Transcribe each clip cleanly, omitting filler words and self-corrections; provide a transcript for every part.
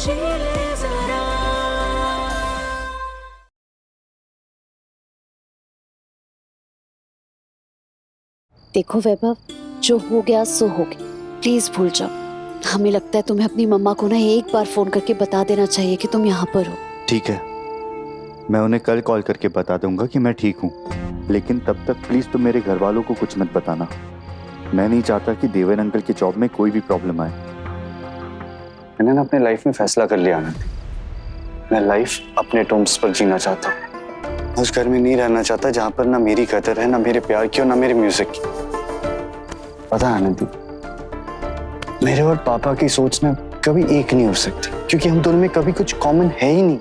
देखो वैभव, जो हो गया सो हो गया, प्लीज भूल जाओ। हमें लगता है तुम्हें अपनी मम्मा को ना एक बार फोन करके बता देना चाहिए कि तुम यहाँ पर हो। ठीक है, मैं उन्हें कल कॉल करके बता दूंगा कि मैं ठीक हूँ, लेकिन तब तक प्लीज तुम मेरे घर वालों को कुछ मत बताना। मैं नहीं चाहता कि देवन अंकल की जॉब में कोई भी प्रॉब्लम आए। मैंने ना अपने लाइफ में फैसला कर लिया आनंद। मैं लाइफ अपने टर्म्स पर जीना चाहता हूँ। मैं उस घर में नहीं रहना चाहता जहाँ पर ना मेरी कदर है, ना मेरे प्यार की और ना मेरे म्यूजिक की। पता है आनंदी, मेरे और पापा की सोच ना कभी एक नहीं हो सकती, क्योंकि हम दोनों में कभी कुछ कॉमन है ही नहीं।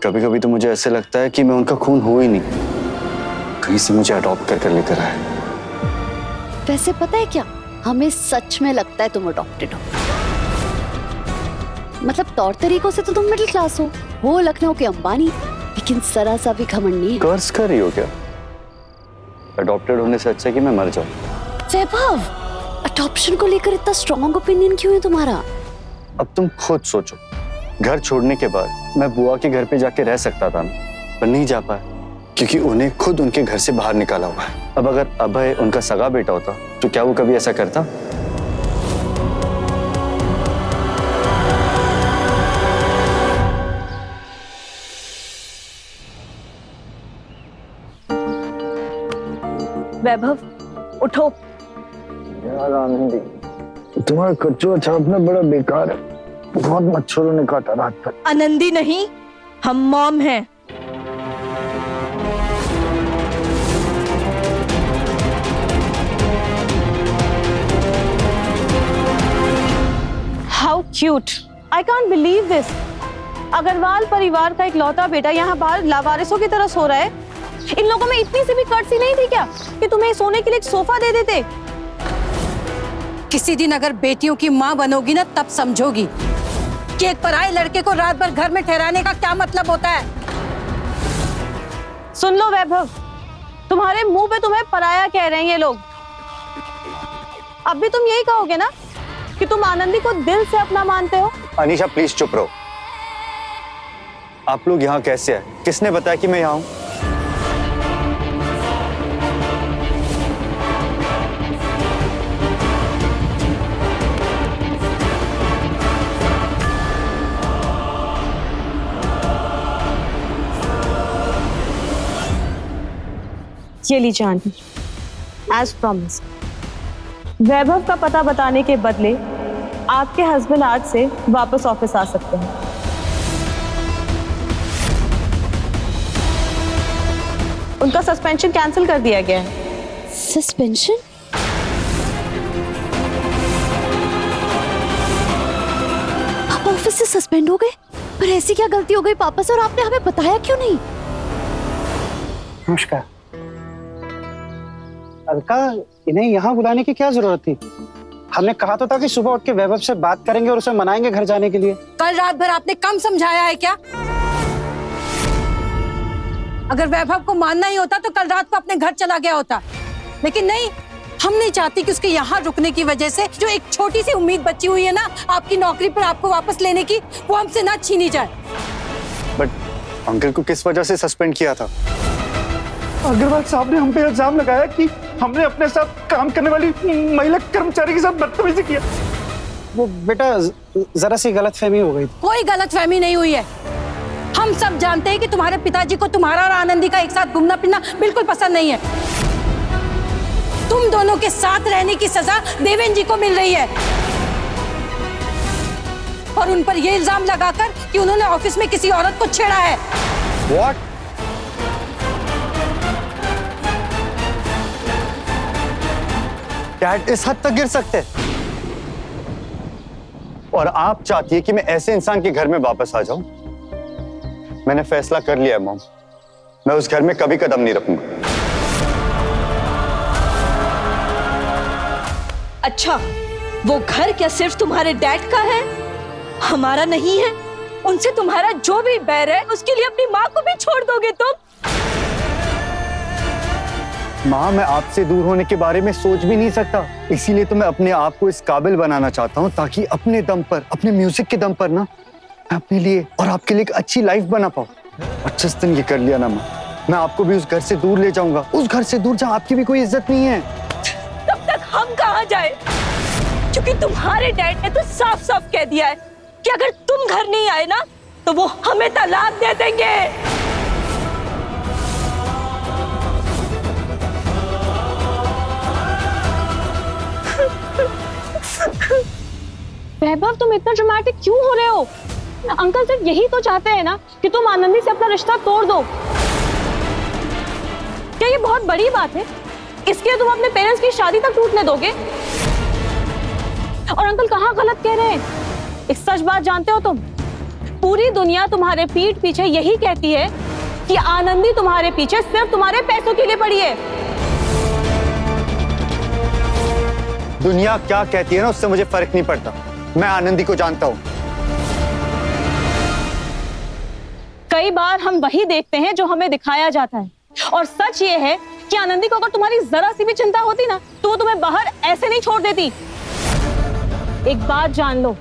कभी कभी तो मुझे ऐसे लगता है कि मैं उनका खून हूं ही नहीं, कहीं से मुझे अडॉप्ट कर लेकर आए। वैसे पता है क्या, हमें सच में लगता है तुम अडॉप्टेड हो। मतलब तौर तरीकों से तो तुम मिडिल क्लास हो लखनऊ के अंबानी, लेकिन जरा सा भी घमंड नहीं। कर्ज कर रही हो क्या? अडॉप्टेड होने से अच्छा कि मैं मर जाऊं। वैभव, अडॉप्शन को लेकर इतना स्ट्रॉन्ग ओपिनियन क्यों है तुम्हारा? अब तुम खुद सोचो, घर छोड़ने के बाद मैं बुआ के घर पे जाके रह सकता था ना, पर नहीं जा पाया क्योंकि उन्हें खुद उनके घर से बाहर निकाला हुआ है। अब अगर अभय उनका सगा बेटा होता तो क्या वो कभी ऐसा करता? वैभव, उठो। यार आनंदी, तुम्हारा कच्चू छापना बड़ा बेकार है। बहुत मच्छरों ने काटा रात भर। आनंदी नहीं, हम मॉम हैं। How cute, I can't believe this. Agarwal परिवार का इकलौता बेटा यहाँ बाहर लावारिसों की तरह सो रहा है। इन लोगों में इतनी सी भी कर्टसी नहीं थी क्या कि तुम्हें सोने के लिए एक सोफा दे देते? किसी दिन अगर बेटियों की माँ बनोगी ना, तब समझोगी कि एक पराये लड़के को रात भर घर में ठहराने का क्या मतलब होता है। सुन लो वैभव, तुम्हारे मुंह पे तुम्हें पराया कह रहे हैं ये लोग। अब भी तुम यही कहोगे ना कि तुम आनंदी को दिल से अपना मानते हो? अनीशा प्लीज चुप रहो। आप लोग यहाँ कैसे आए? किसने बताया कि मैं यहाँ हूँ? ये लीजिए आंटी, एज प्रॉमिस। वैभव का पता बताने के बदले आपके हस्बैंड आज से वापस ऑफिस आ सकते हैं। उनका सस्पेंशन कैंसिल कर दिया गया है। सस्पेंशन? पापा ऑफिस से सस्पेंड हो गए? पर ऐसी क्या गलती हो गई पापा से और आपने हमें बताया क्यों नहीं? नमस्कार। अलका, इन्हें यहाँ बुलाने की क्या जरूरत थी? हमने कहा तो था कि सुबह उठ के वैभव से बात करेंगे और उसे मनाएंगे घर जाने के लिए। कल रात भर आपने कम समझाया है क्या? अगर वैभव को मानना ही होता तो कल रात को अपने घर चला गया होता, लेकिन नहीं। हम नहीं चाहती कि उसके यहाँ रुकने की वजह से जो एक छोटी सी उम्मीद बची हुई है ना आपकी नौकरी पर आपको वापस लेने की, वो हमसे ना छीनी जाए। बट अंकल को किस वजह से सस्पेंड किया था? अग्रवाल साहब ने हम पे इल्जाम लगाया कि हमने अपने साथ काम करने वाली महिला कर्मचारी के साथ बदतमीजी किया। वो बेटा जरा सी गलतफहमी हो गई थी। कोई गलतफहमी नहीं हुई है। हम सब जानते हैं कि तुम्हारे पिताजी को तुम्हारा और आनंदी का एक साथ घूमना फिरना बिल्कुल पसंद नहीं है। तुम दोनों के साथ रहने की सजा देवेन जी को मिल रही है, और उन पर यह इल्जाम लगाकर कि उन्होंने ऑफिस में किसी औरत को छेड़ा है। What? डैड इस हद तक गिर सकते हैं? और आप चाहती है कि मैं ऐसे इंसान के घर में वापस आ जाऊं? मैंने फैसला कर लिया है मॉम, मैं उस घर में कभी कदम नहीं रखूंगा। अच्छा, वो घर क्या सिर्फ तुम्हारे डैड का है, हमारा नहीं है? उनसे तुम्हारा जो भी बैर है उसके लिए अपनी माँ को भी छोड़ दोगे तुम? माँ, मैं आपसे दूर होने के बारे में सोच भी नहीं सकता, इसीलिए तो मैं अपने आप को इस काबिल बनाना चाहता हूँ ताकि अपने दम पर, अपने म्यूजिक के दम पर ना मैं अपने लिए और आपके लिए एक अच्छी लाइफ बना पाऊं। और जिस दिन ये कर लिया ना मैं आपको भी उस घर से दूर ले जाऊंगा, उस घर से दूर जहां आपकी भी कोई इज्जत नहीं है। तब तक हम कहाँ जाए? क्योंकि तुम्हारे डैड ने तो साफ साफ कह दिया है कि अगर तुम घर नहीं आए ना तो वो हमें तलाक दे देंगे। वैभव, तुम इतना ड्रामेटिक क्यों हो रहे हो? अंकल सिर्फ यही तो चाहते हैं ना कि तुम आनंदी से अपना रिश्ता तोड़ दो। क्या ये बहुत बड़ी बात है? इसके लिए तुम अपने पेरेंट्स की शादी तक टूटने दोगे? और अंकल कहाँ गलत कह रहे हैं? एक सच बात जानते हो तुम? पूरी दुनिया तुम्हारे पीठ पीछे यही कहती है कि आनंदी तुम्हारे पीछे सिर्फ तुम्हारे पैसों के लिए पड़ी है। दुनिया क्या कहती है ना उससे मुझे फर्क नहीं पड़ता। मैं आनंदी को जानता हूं। कई बार हम वही देखते हैं जो हमें दिखाया जाता है, और सच ये है कि आनंदी को अगर तुम्हारी जरा सी भी चिंता होती ना तो वो तुम्हें बाहर ऐसे नहीं छोड़ देती। एक बात जान लो,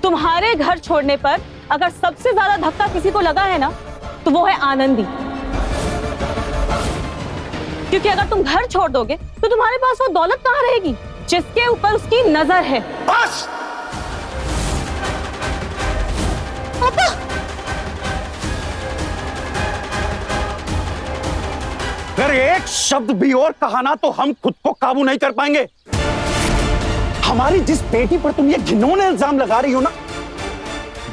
तुम्हारे घर छोड़ने पर अगर सबसे ज्यादा धक्का किसी को लगा है ना तो वो है आनंदी। क्योंकि अगर तुम घर छोड़ दोगे तो तुम्हारे पास वो दौलत कहाँ रहेगी जिसके ऊपर उसकी नजर है। बस! पापा! अगर एक शब्द भी और कहा ना तो हम खुद को काबू नहीं कर पाएंगे। हमारी जिस बेटी पर तुम ये घिनौने इल्जाम लगा रही हो ना,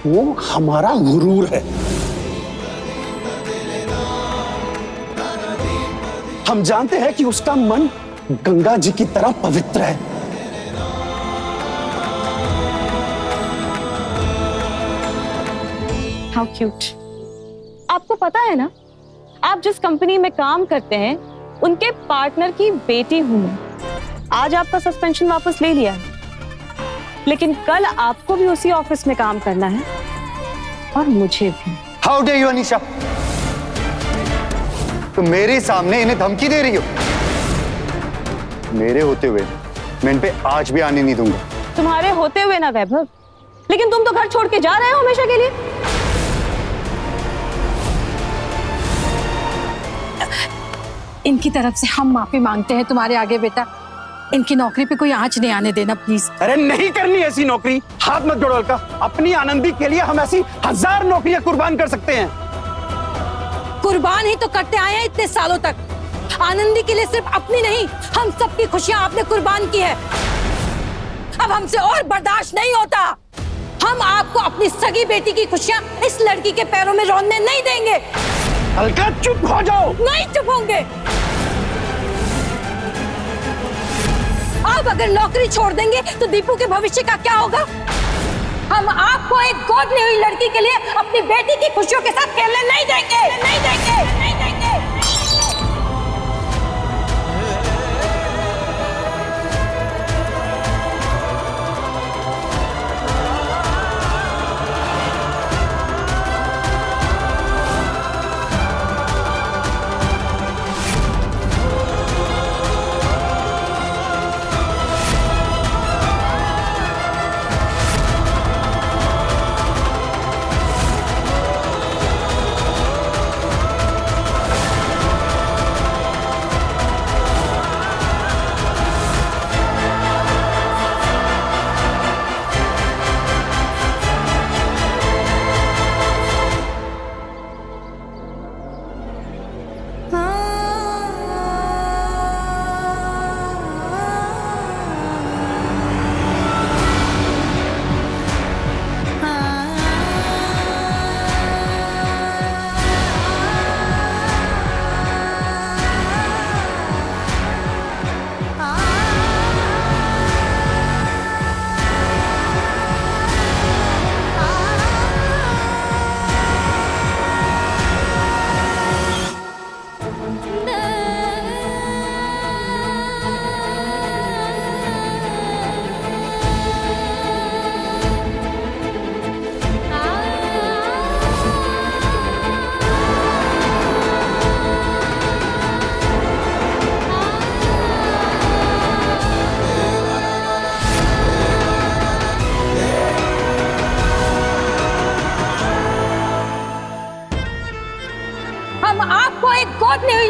वो हमारा गुरूर है। हम जानते हैं कि उसका मन गंगा जी की तरह पवित्र है। How cute. आपको पता है ना, आप जिस कंपनी में काम करते हैं उनके पार्टनर की बेटी हूं मैं। आज आपका सस्पेंशन वापस ले लिया है, लेकिन कल आपको भी उसी ऑफिस में काम करना है और मुझे भी। हाउ डे यू अनीशा, तुम मेरे सामने इन्हें धमकी दे रही हो? मेरे होते हुए मैं इन पे आज भी आने नहीं दूंगा। तुम्हारे होते हुए ना वैभव, लेकिन तुम तो घर छोड़ के जा रहे हो हमेशा के लिए। इनकी तरफ से हम माफी मांगते हैं तुम्हारे आगे बेटा। इनकी नौकरी पे कोई आंच नहीं आने देना प्लीज। अरे नहीं करनी ऐसी नौकरी, हाथ मत जोड़ो अलका। अपनी आनंदी के लिए हम ऐसी 1000 नौकरियां कुर्बान कर सकते हैं। कुर्बान ही तो करते आए हैं इतने सालों तक। आनंदी के लिए सिर्फ अपनी नहीं, हम सबकी खुशियां आपने कुर्बान की है। अब हमसे और बर्दाश्त नहीं होता। हम आपको अपनी सगी बेटी की खुशियां इस लड़की के पैरों में रोने नहीं देंगे। अलका चुप हो जाओ। नहीं चुप होंगे। आप अगर नौकरी छोड़ देंगे तो दीपू के भविष्य का क्या होगा? हम आपको एक गोद ली हुई लड़की के लिए अपनी बेटी की खुशियों के साथ खेलने नहीं देंगे, नहीं देंगे, नहीं देंगे।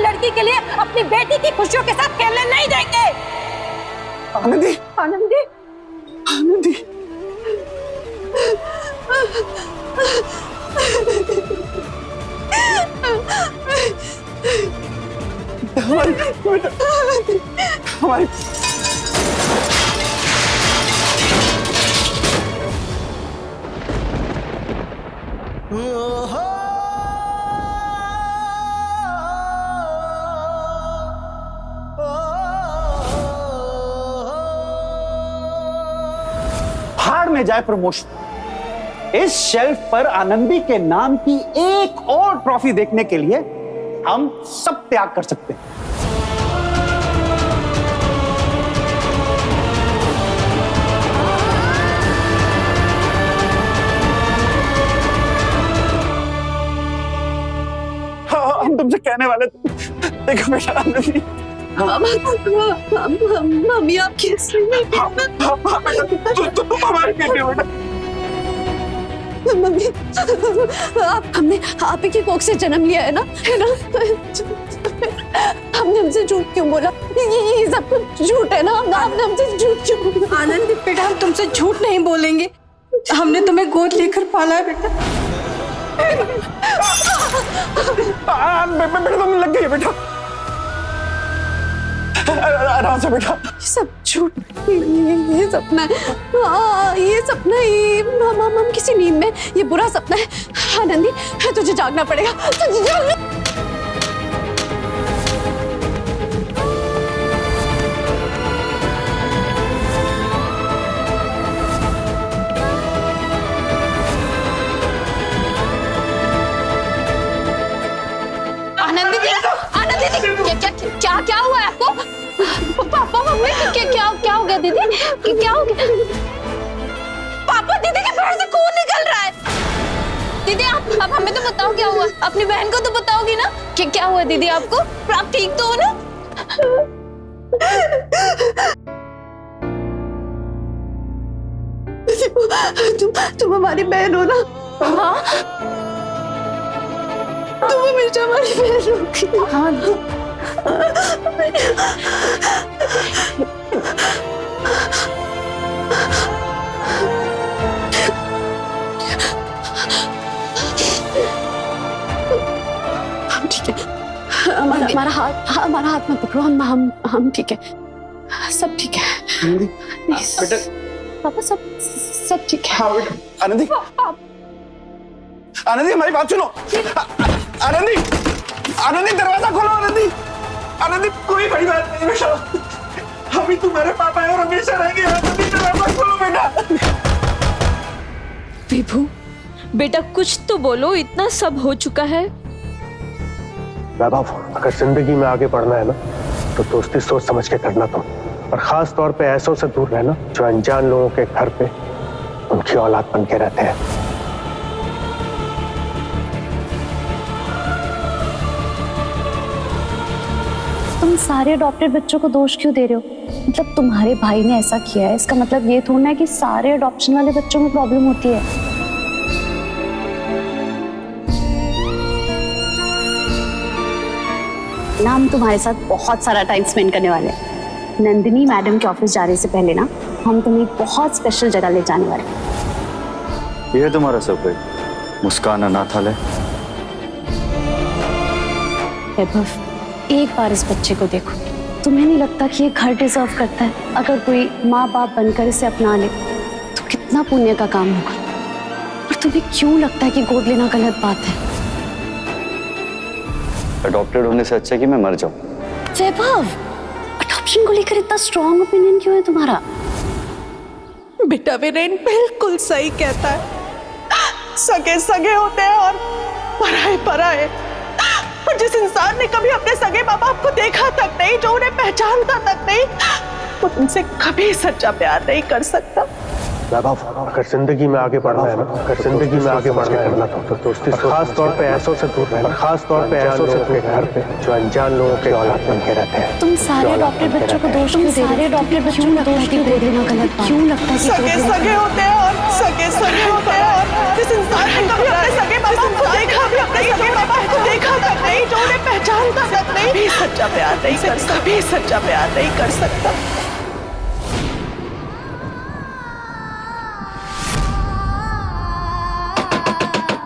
लड़की के लिए अपनी बेटी की खुशियों के साथ खेलने नहीं देंगे। आनंदी, आनंदी, आनंदी, हमारी हार में जाए प्रमोशन। इस शेल्फ पर आनंदी के नाम की एक और ट्रॉफी देखने के लिए हम सब त्याग कर सकते हैं। हम तुमसे कहने वाले थे, देखो बेटा आनंदी, मम्मी आप कैसे नहीं तुम हमारी बेटी हो बेटा। मम्मी हमने आप ही की कोख से जन्म लिया है ना, हमने हमसे झूठ क्यों बोला? ये सब कुछ झूठ है ना, आपने हमसे झूठ क्यों बोला? आनंदी बेटा, हम तुमसे झूठ नहीं बोलेंगे। हमने तुम्हें गोद लेकर पाला है बेटा। बेटा तुम लग गई है बेटा, आराम से बेटा। ये सब झूठ, ये सपना है, ये सपना ही हम किसी नींद में, ये बुरा सपना है। आनंदी तुझे जागना पड़ेगा, तुझे जागना। क्या हुआ है आपको? पापा मम्मी क्या हो गया दीदी? क्या हो गया? पापा दीदी के पैर से खून निकल रहा है। दीदी आप हमें तो बताओ क्या हुआ, अपनी बहन को तो बताओगी ना कि क्या हुआ दीदी आपको? आप ठीक तो हो ना? तुम हमारी बहन हो ना? हाँ तुम हमेशा हमारी बहन होगी। हाँ ठीक है, हमारा हाथ मत पकड़ो, हम ठीक है, सब ठीक है। बेटा पापा सब ठीक है। हाँ बेटा। आनंदी, आनंदी हमारी बात सुनो। आनंदी, आनंदी दरवाजा खोलो। आनंदी, आनंदी कोई बड़ी बात नहीं बेटा, हम ही तुम्हारे पापा हैं और हमेशा रहेंगे। आनंदी दरवाजा खोलो बेटा। विभू बेटा कुछ तो बोलो, इतना सब हो चुका है। वैभव, अगर जिंदगी में आगे बढ़ना है ना तो दोस्ती सोच समझ के करना तुम, और खास तौर पे ऐसों से दूर रहना जो अनजान लोगों के घर पे उनकी औलाद बन के रहते हैं। तुम सारे अडॉप्टेड बच्चों को दोष क्यों दे रहे हो? मतलब तुम्हारे भाई ने ऐसा किया है, इसका मतलब ये थोड़ा है कि सारे अडॉप्शन वाले बच्चों में प्रॉब्लम होती है। ना हम तुम्हारे साथ बहुत सारा टाइम स्पेंड करने वाले हैं। नंदिनी मैडम के ऑफिस जाने से पहले ना हम तुम्हें बहुत स्पेशल जगह ले जाने वाले हैं। ये तुम्हारा सब मुस्कान अनाथालय। वैभव, एक बार इस बच्चे को देखो, तुम्हें नहीं लगता कि ये घर डिजर्व करता है? अगर कोई माँ बाप बनकर इसे अपना ले तो कितना पुण्य का काम होगा। और तुम्हें क्यों लगता है कि गोद लेना गलत बात है? अडॉप्टेड होने से अच्छा कि मैं मर जाऊं। वैभव, अडॉप्शन को लेकर इतना स्ट्रॉन्ग ओपिनियन क्यों है तुम्हारा? बेटा वीरेन बिल्कुल सही कहता है, सगे सगे होते हैं और पराए पराए। और जिस इंसान ने कभी अपने सगे माँ बाप को देखा तक नहीं, जो उन्हें पहचानता तक नहीं, वो तुमसे कभी सच्चा प्यार नहीं कर सकता। वैभव, अगर जिंदगी में आगे बढ़ना है ना, अगर जिंदगी में आगे बढ़ना है तो दोस्ती खास तौर पे ऐसों से दूर रहना, खास तौर पे ऐसों से दूर घर पे जो अनजान लोगों के औलाद बन के रहते हैं। तुम सारे अडॉप्टेड बच्चों को दोष क्यों दे रहे हो? सारे अडॉप्टेड बच्चों को दोष क्यों दे देना गलत बात? क्यों लगता है कि सगे सगे होते हैं और सगे सगे होते हैं और जिस इंसान ने कभी अपने सगे माँ बाप को देखा, भी अपने सगे माँ बाप को देखा तक नहीं, जो उन्हें पहचानता तक नहीं, कभी सच्चा प्यार नहीं कर सकता, कभी सच्चा प्यार नहीं कर सकता।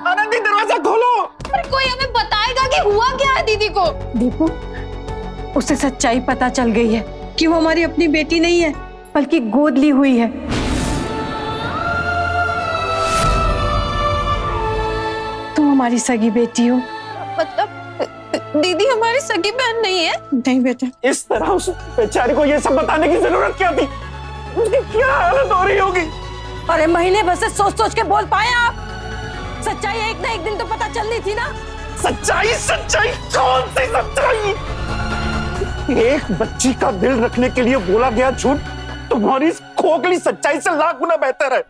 आनंदी दरवाजा खोलो। पर कोई हमें बताएगा कि हुआ क्या है दीदी को? दीपू, उसे सच्चाई पता चल गई है कि वो हमारी अपनी बेटी नहीं है बल्कि गोद ली हुई है। तुम हमारी सगी बेटी हो। मतलब दीदी हमारी सगी बहन नहीं है? नहीं बेटा। इस तरह उस बेचारी को ये सब बताने की जरूरत क्या थी? उसकी क्या हालत हो रही होगी? अरे महीने भर से सोच सोच के बोल पाए आप? सच्चाई एक ना एक दिन तो पता चलनी थी ना। सच्चाई? सच्चाई? कौन सी सच्चाई? एक बच्ची का दिल रखने के लिए बोला गया झूठ तुम्हारी इस खोखली सच्चाई से लाख गुना बेहतर है।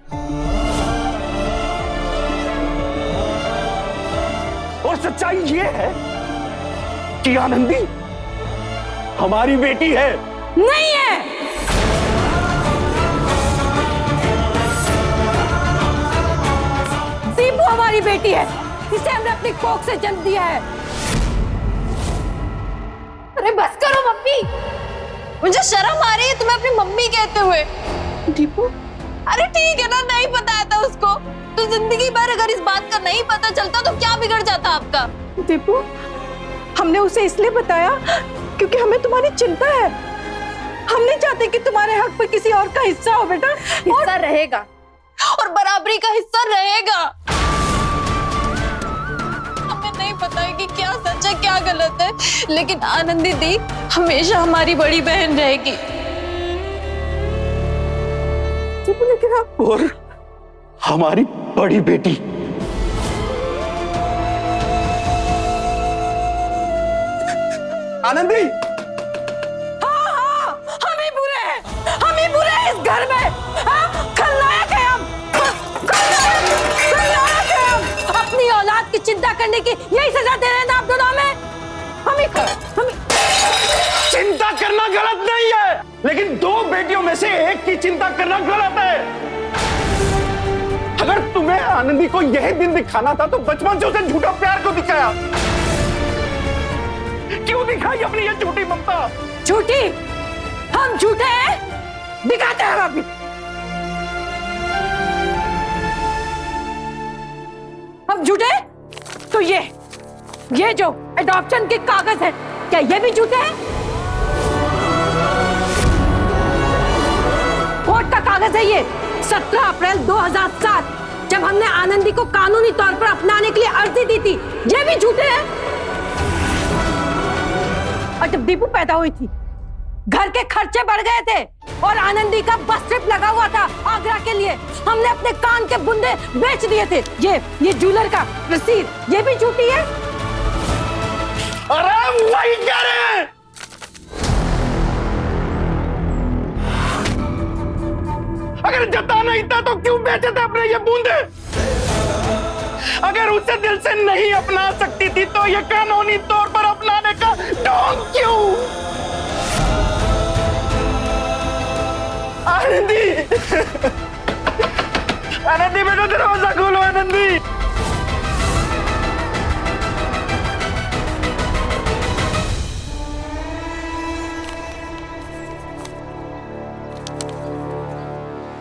और सच्चाई ये है कि आनंदी हमारी बेटी है। नहीं है। दीपू हमारी बेटी है, इसे हमने अपनी कोख से जन्म दिया है। अरे बस करो मम्मी, मुझे शर्म आ रही है तुम्हें अपनी मम्मी कहते हुए। दीपू, अरे ठीक है ना, नहीं बताया था उसको तो जिंदगी भर अगर इस बात का नहीं पता चलता तो क्या बिगड़ जाता आपका? दीपू, हमने उसे इसलिए बताया क्योंकि हमें तुम्हारी चिंता है। हम नहीं चाहते कि तुम्हारे हक पर किसी और का हिस्सा हो बेटा। हिस्सा रहेगा और बराबरी का हिस्सा रहेगा। हमें नहीं पता है कि क्या सच है क्या गलत है, लेकिन आनंदी दी हमेशा हमारी बड़ी बहन रहेगी। लेकिन और हमारी बड़ी बेटी आनंदी। हाँ, हम ही बुरे हैं, हम ही बुरे हैं इस घर में। खलनायक हैं हम, खलनायक हैं हम। अपनी औलाद की चिंता करने की यही सजा दे रहे हैं ना आप दोनों में। हम ही चिंता करना गलत नहीं है, लेकिन दो बेटियों में से एक की चिंता करना गलत है। अगर तुम्हें आनंदी को यही दिन दिखाना था तो बचपन से उसे झूठा प्यार क्यों दिखाया? क्यों दिखाई अपनी ये झूठी ममता? झूठी? हम झूठे हैं? दिखाते हैं अभी। हम झूठे? तो ये जो एडॉप्शन के कागज है, क्या ये भी झूठे हैं? कोर्ट का कागज है ये। 17 अप्रैल 2007 जब हमने आनंदी को कानूनी तौर पर अपनाने के लिए अर्जी दी थी, ये भी झूठे हैं। और जब दीपू पैदा हुई थी, घर के खर्चे बढ़ गए थे और आनंदी का बस ट्रिप लगा हुआ था आगरा के लिए। हमने अपने कान के बुंदे बेच दिए थे। ये ज्वेलर का रसीद, ये भी झूठी है। अरे वही कह रहे हैं। अगर जता नहीं था तो क्यों बेचे थे अपने ये बूंदे? अगर उसे दिल से नहीं अपना सकती थी तो ये कानूनी तौर पर अपनाने का ढोंग क्यों? आनंदी, आनंदी बेटा दरवाजा खोलो। आनंदी,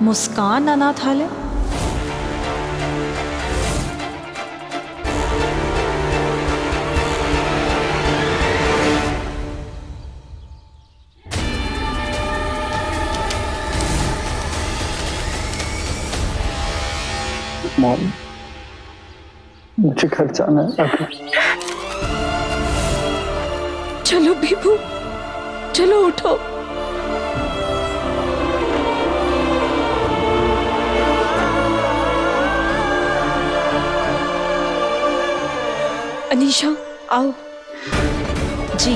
मुस्कान अनाथालय? मॉम, मुझे घर जाना है अभी। चलो बीबू, चलो उठो। अनीशा आओ। जी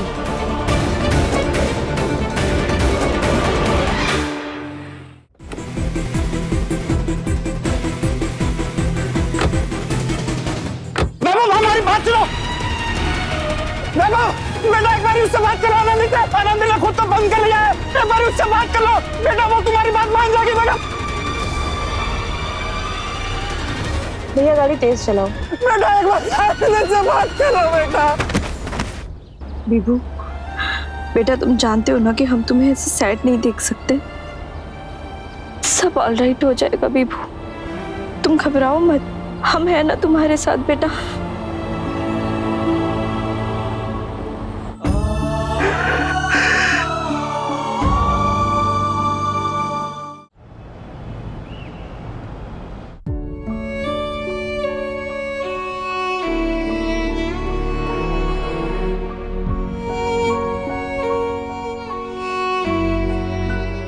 हमारी बात सुनो। बेटा एक बार उससे बात करो। आनंदी ने खुद तो बंद कर लिया है, एक बार उससे बात कर लो बेटा, वो तुम्हारी बात मान जाएगी। बेटा भैया गाड़ी तेज चलाओ। बेटा एक बार आनंद से बात करो बेटा। बीबू बेटा तुम जानते हो ना कि हम तुम्हें ऐसे सैड नहीं देख सकते। सब ऑलराइट हो जाएगा बीबू, तुम घबराओ मत, हम हैं ना तुम्हारे साथ बेटा।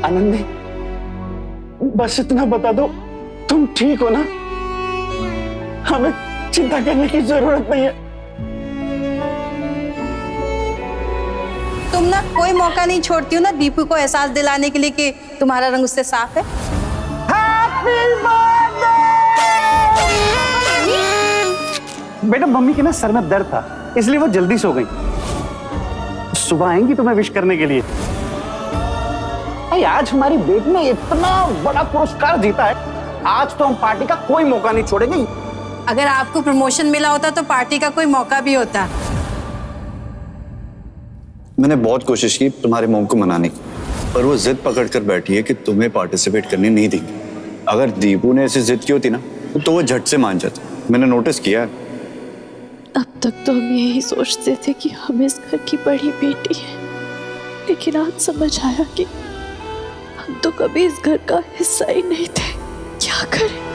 आनंदी, बस इतना बता दो, तुम ठीक हो ना? हमें चिंता करने की जरूरत नहीं है। तुम ना कोई मौका नहीं छोड़ती हो ना दीपू को एहसास दिलाने के लिए कि तुम्हारा रंग उससे साफ है। बेटा मम्मी के ना सर में दर्द था, इसलिए वो जल्दी सो गई। सुबह आएंगी तुम्हें विश करने के लिए। आज हमारी बेटी ने इतना बड़ा पुरस्कार जीता है, आज तो हम पार्टी का कोई मौका नहीं छोड़ेंगे। अगर आपको प्रमोशन मिला होता तो पार्टी का कोई मौका भी होता। मैंने बहुत कोशिश की तुम्हारे मॉम को मनाने की, पर वो जिद पकड़ कर बैठी है कि तुम्हें पार्टिसिपेट करने नहीं देंगे। अगर दीपू ने ऐसी जिद की होती ना तो वो झट से मान जाता, मैंने नोटिस किया। अब तक तो हम यही सोचते थे कि हम इस घर की बड़ी बेटी है, लेकिन आज समझ आया कि हम तो कभी इस घर का हिस्सा ही नहीं थे। क्या करें?